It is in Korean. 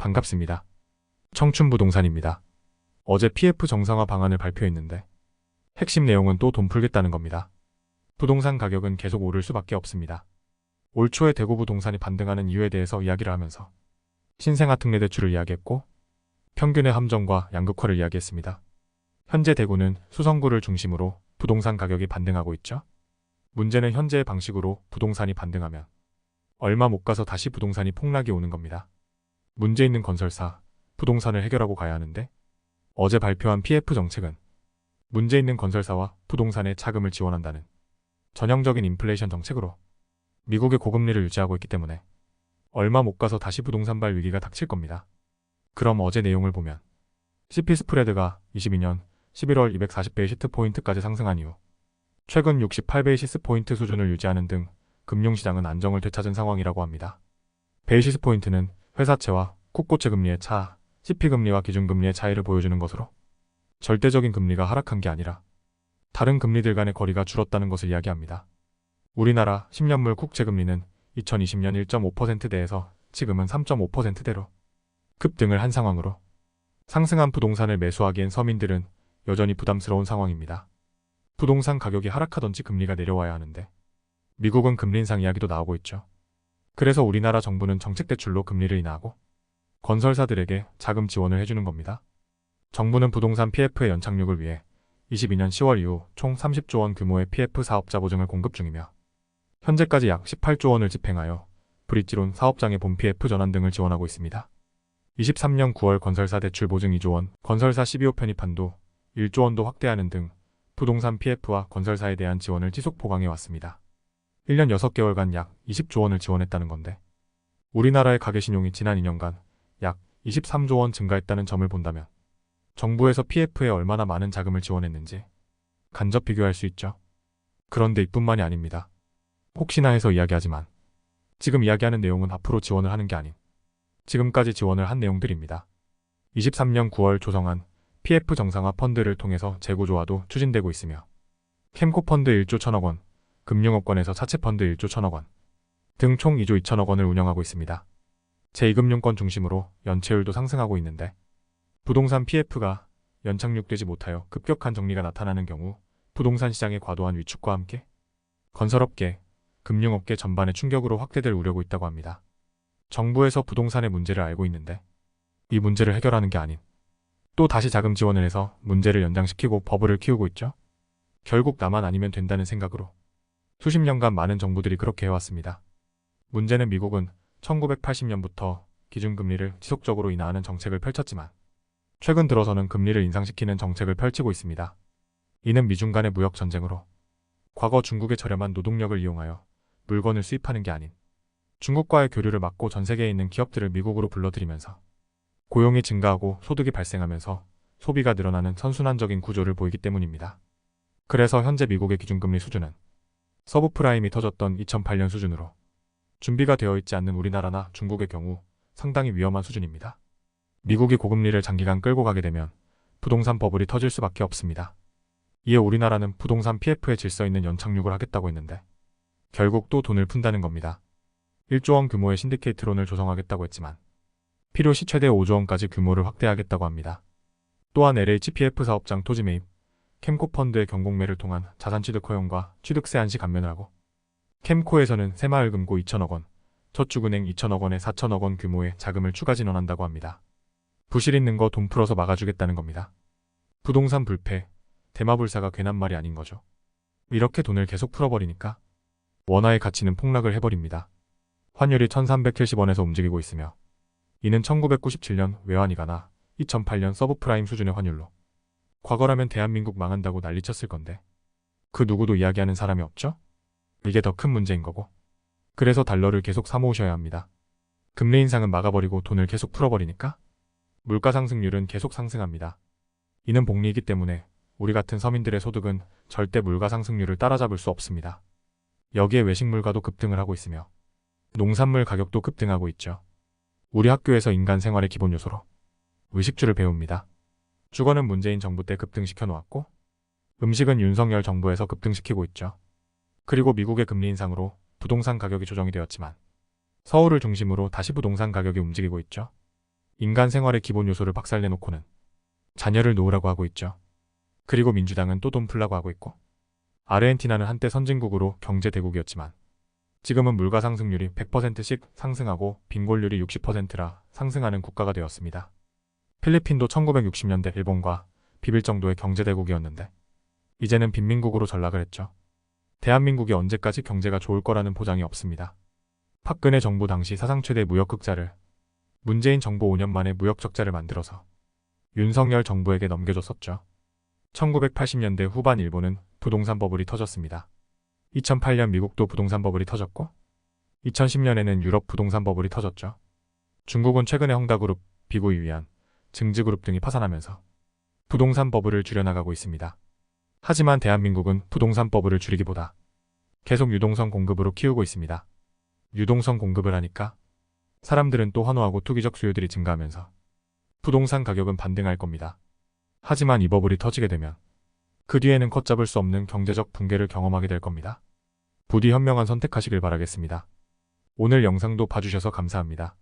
반갑습니다. 청춘부동산입니다. 어제 PF 정상화 방안을 발표했는데 핵심 내용은 또 돈 풀겠다는 겁니다. 부동산 가격은 계속 오를 수밖에 없습니다. 올 초에 대구 부동산이 반등하는 이유에 대해서 이야기를 하면서 신생아 특례 대출을 이야기했고 평균의 함정과 양극화를 이야기했습니다. 현재 대구는 수성구를 중심으로 부동산 가격이 반등하고 있죠. 문제는 현재의 방식으로 부동산이 반등하면 얼마 못 가서 다시 부동산이 폭락이 오는 겁니다. 문제 있는 건설사, 부동산을 해결하고 가야 하는데 어제 발표한 PF 정책은 문제 있는 건설사와 부동산에 자금을 지원한다는 전형적인 인플레이션 정책으로 미국의 고금리를 유지하고 있기 때문에 얼마 못 가서 다시 부동산발 위기가 닥칠 겁니다. 그럼 어제 내용을 보면 CP 스프레드가 22년 11월 240베이시스 포인트까지 상승한 이후 최근 68베이시스 포인트 수준을 유지하는 등 금융시장은 안정을 되찾은 상황이라고 합니다. 베이시스 포인트는 회사채와 국고채 금리의 차, CP금리와 기준금리의 차이를 보여주는 것으로 절대적인 금리가 하락한 게 아니라 다른 금리들 간의 거리가 줄었다는 것을 이야기합니다. 우리나라 10년물 국채금리는 2020년 1.5%대에서 지금은 3.5%대로 급등을 한 상황으로 상승한 부동산을 매수하기엔 서민들은 여전히 부담스러운 상황입니다. 부동산 가격이 하락하던지 금리가 내려와야 하는데 미국은 금리 인상 이야기도 나오고 있죠. 그래서 우리나라 정부는 정책 대출로 금리를 인하하고 건설사들에게 자금 지원을 해주는 겁니다. 정부는 부동산 PF의 연착륙을 위해 22년 10월 이후 총 30조 원 규모의 PF 사업자 보증을 공급 중이며 현재까지 약 18조 원을 집행하여 브릿지론 사업장의 본 PF 전환 등을 지원하고 있습니다. 23년 9월 건설사 대출 보증 2조 원, 건설사 12호 편입 한도 1조 원도 확대하는 등 부동산 PF와 건설사에 대한 지원을 지속 보강해 왔습니다. 1년 6개월간 약 20조 원을 지원했다는 건데 우리나라의 가계신용이 지난 2년간 약 23조 원 증가했다는 점을 본다면 정부에서 PF에 얼마나 많은 자금을 지원했는지 간접 비교할 수 있죠. 그런데 이뿐만이 아닙니다. 혹시나 해서 이야기하지만 지금 이야기하는 내용은 앞으로 지원을 하는 게 아닌 지금까지 지원을 한 내용들입니다. 23년 9월 조성한 PF 정상화 펀드를 통해서 재구조화도 추진되고 있으며 캠코 펀드 1조 1천억 원, 금융업권에서 차체 펀드 1조 1천억 원 등 총 2조 2천억 원을 운영하고 있습니다. 제2금융권 중심으로 연체율도 상승하고 있는데 부동산 PF가 연착륙되지 못하여 급격한 정리가 나타나는 경우 부동산 시장의 과도한 위축과 함께 건설업계, 금융업계 전반의 충격으로 확대될 우려가 있다고 합니다. 정부에서 부동산의 문제를 알고 있는데 이 문제를 해결하는 게 아닌 또 다시 자금 지원을 해서 문제를 연장시키고 버블을 키우고 있죠. 결국 나만 아니면 된다는 생각으로 수십 년간 많은 정부들이 그렇게 해왔습니다. 문제는 미국은 1980년부터 기준금리를 지속적으로 인하하는 정책을 펼쳤지만 최근 들어서는 금리를 인상시키는 정책을 펼치고 있습니다. 이는 미중 간의 무역 전쟁으로 과거 중국의 저렴한 노동력을 이용하여 물건을 수입하는 게 아닌 중국과의 교류를 막고 전 세계에 있는 기업들을 미국으로 불러들이면서 고용이 증가하고 소득이 발생하면서 소비가 늘어나는 선순환적인 구조를 보이기 때문입니다. 그래서 현재 미국의 기준금리 수준은 서브프라임이 터졌던 2008년 수준으로 준비가 되어 있지 않는 우리나라나 중국의 경우 상당히 위험한 수준입니다. 미국이 고금리를 장기간 끌고 가게 되면 부동산 버블이 터질 수밖에 없습니다. 이에 우리나라는 부동산 PF에 질서 있는 연착륙을 하겠다고 했는데 결국 또 돈을 푼다는 겁니다. 1조 원 규모의 신디케이트론을 조성하겠다고 했지만 필요시 최대 5조 원까지 규모를 확대하겠다고 합니다. 또한 LHPF 사업장 토지 매입, 캠코 펀드의 경공매를 통한 자산 취득 허용과 취득세 한시 감면을 하고 캠코에서는 새마을금고 2천억 원, 저축은행 2천억 원에 4천억 원 규모의 자금을 추가 진원한다고 합니다. 부실 있는 거 돈 풀어서 막아주겠다는 겁니다. 부동산 불패, 대마불사가 괜한 말이 아닌 거죠. 이렇게 돈을 계속 풀어버리니까 원화의 가치는 폭락을 해버립니다. 환율이 1370원에서 움직이고 있으며 이는 1997년 외환위기나 2008년 서브프라임 수준의 환율로 과거라면 대한민국 망한다고 난리쳤을 건데 그 누구도 이야기하는 사람이 없죠? 이게 더 큰 문제인 거고 그래서 달러를 계속 사모으셔야 합니다. 금리 인상은 막아버리고 돈을 계속 풀어버리니까 물가 상승률은 계속 상승합니다. 이는 복리이기 때문에 우리 같은 서민들의 소득은 절대 물가 상승률을 따라잡을 수 없습니다. 여기에 외식물가도 급등을 하고 있으며 농산물 가격도 급등하고 있죠. 우리 학교에서 인간 생활의 기본 요소로 의식주를 배웁니다. 주거는 문재인 정부 때 급등시켜 놓았고 음식은 윤석열 정부에서 급등시키고 있죠. 그리고 미국의 금리 인상으로 부동산 가격이 조정이 되었지만 서울을 중심으로 다시 부동산 가격이 움직이고 있죠. 인간 생활의 기본 요소를 박살내놓고는 자녀를 놓으라고 하고 있죠. 그리고 민주당은 또 돈 풀라고 하고 있고, 아르헨티나는 한때 선진국으로 경제 대국이었지만 지금은 물가 상승률이 100%씩 상승하고 빈곤율이 60%라 상승하는 국가가 되었습니다. 필리핀도 1960년대 일본과 비빌 정도의 경제 대국이었는데 이제는 빈민국으로 전락을 했죠. 대한민국이 언제까지 경제가 좋을 거라는 보장이 없습니다. 박근혜 정부 당시 사상 최대 무역 흑자를, 문재인 정부 5년 만에 무역 적자를 만들어서 윤석열 정부에게 넘겨줬었죠. 1980년대 후반 일본은 부동산 버블이 터졌습니다. 2008년 미국도 부동산 버블이 터졌고 2010년에는 유럽 부동산 버블이 터졌죠. 중국은 최근에 헝다그룹, 비고이위안, 증지그룹 등이 파산하면서 부동산 버블을 줄여나가고 있습니다. 하지만 대한민국은 부동산 버블을 줄이기보다 계속 유동성 공급으로 키우고 있습니다. 유동성 공급을 하니까 사람들은 또 환호하고 투기적 수요들이 증가하면서 부동산 가격은 반등할 겁니다. 하지만 이 버블이 터지게 되면 그 뒤에는 걷잡을 수 없는 경제적 붕괴를 경험하게 될 겁니다. 부디 현명한 선택하시길 바라겠습니다. 오늘 영상도 봐주셔서 감사합니다.